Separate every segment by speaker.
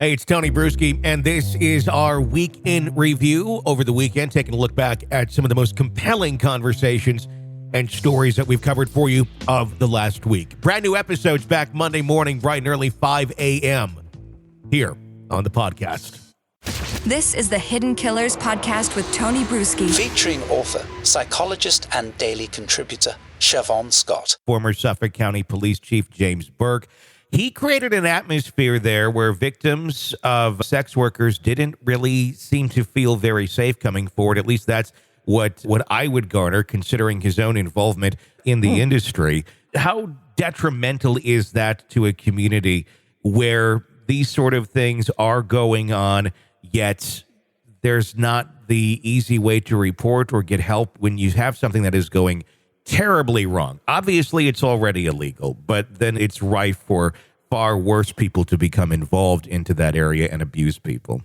Speaker 1: Hey, it's Tony Brueski, and this is our week in review over the weekend, taking a look back at some of the most compelling conversations and stories that we've covered for you of the last week. Brand new episodes back Monday morning, bright and early, 5 a.m. here on the podcast.
Speaker 2: This is the Hidden Killers podcast with Tony Brueski.
Speaker 3: Featuring author, psychologist, and daily contributor, Siobhan Scott.
Speaker 1: Former Suffolk County Police Chief James Burke. He created an atmosphere there where victims of sex workers didn't really seem to feel very safe coming forward. At least that's what I would garner, considering his own involvement in the industry. How detrimental is that to a community where these sort of things are going on, yet there's not the easy way to report or get help when you have something that is going terribly wrong? Obviously, it's already illegal, but then it's rife for far worse people to become involved into that area and abuse people.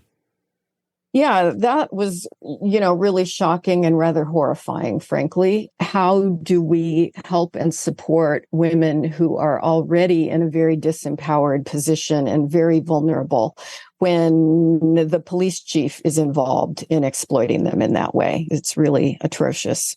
Speaker 4: Yeah, that was, really shocking and rather horrifying, frankly. How do we help and support women who are already in a very disempowered position and very vulnerable when the police chief is involved in exploiting them in that way? It's really atrocious.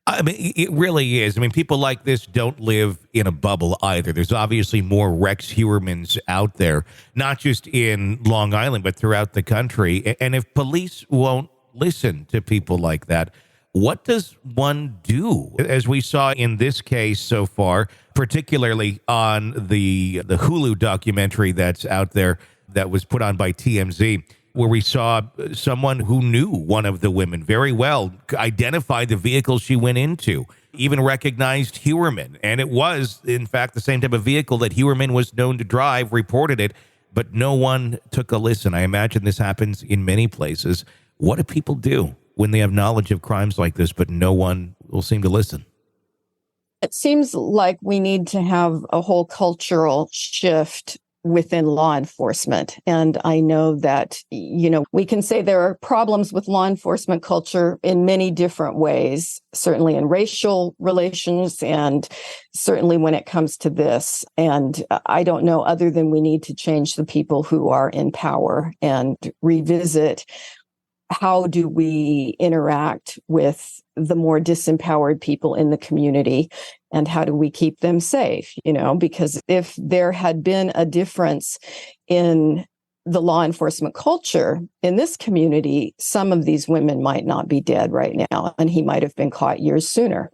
Speaker 1: I mean, it really is. I mean, people like this don't live in a bubble either. There's obviously more Rex Heuermans out there, not just in Long Island, but throughout the country. And if police won't listen to people like that, what does one do? As we saw in this case so far, particularly on the Hulu documentary that's out there that was put on by TMZ, where we saw someone who knew one of the women very well, identified the vehicle she went into, even recognized Heuerman. And it was, in fact, the same type of vehicle that Heuerman was known to drive, reported it, but no one took a listen. I imagine this happens in many places. What do people do when they have knowledge of crimes like this, but no one will seem to listen?
Speaker 4: It seems like we need to have a whole cultural shift within law enforcement. And I know that, we can say there are problems with law enforcement culture in many different ways, certainly in racial relations and certainly when it comes to this. And I don't know, other than we need to change the people who are in power and revisit how do we interact with the more disempowered people in the community, and how do we keep them safe? Because if there had been a difference in the law enforcement culture in this community, some of these women might not be dead right now, and he might have been caught years sooner.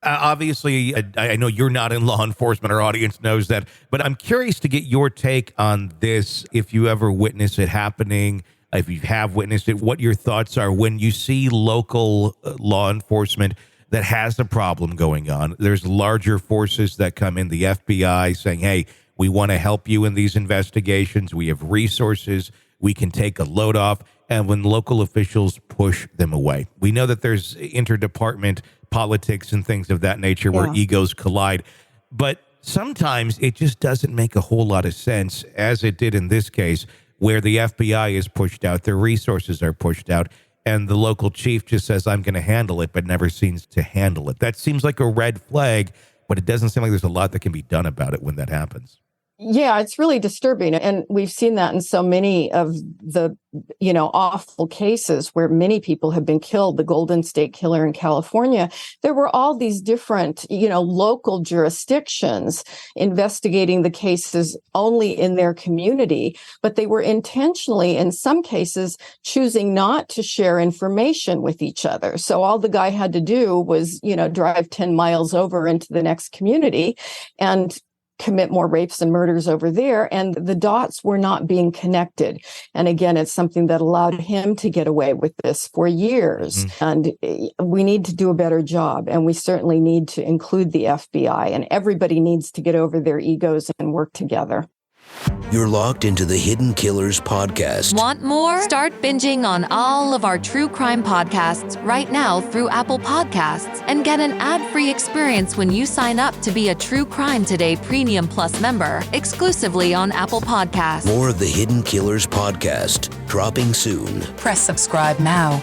Speaker 1: Obviously, I know you're not in law enforcement. Our audience knows that. But I'm curious to get your take on this, if you ever witness it happening. If you have witnessed it, what your thoughts are when you see local law enforcement that has a problem going on. There's larger forces that come in, the FBI saying, hey, we want to help you in these investigations. We have resources. We can take a load off. And when local officials push them away, we know that there's interdepartment politics and things of that nature where egos collide. But sometimes it just doesn't make a whole lot of sense, as it did in this case, where the FBI is pushed out, their resources are pushed out, and the local chief just says, I'm going to handle it, but never seems to handle it. That seems like a red flag, but it doesn't seem like there's a lot that can be done about it when that happens.
Speaker 4: Yeah, it's really disturbing. And we've seen that in so many of the, awful cases where many people have been killed. The Golden State Killer in California, there were all these different, local jurisdictions investigating the cases only in their community, but they were intentionally, in some cases, choosing not to share information with each other. So all the guy had to do was, drive 10 miles over into the next community and commit more rapes and murders over there, and the dots were not being connected. And again, it's something that allowed him to get away with this for years. And we need to do a better job, and we certainly need to include the FBI, and everybody needs to get over their egos and work together.
Speaker 5: You're locked into the Hidden Killers podcast.
Speaker 2: Want more? Start binging on all of our true crime podcasts right now through Apple Podcasts and get an ad-free experience when you sign up to be a True Crime Today Premium Plus member exclusively on Apple Podcasts.
Speaker 5: More of the Hidden Killers podcast dropping soon.
Speaker 6: Press subscribe now.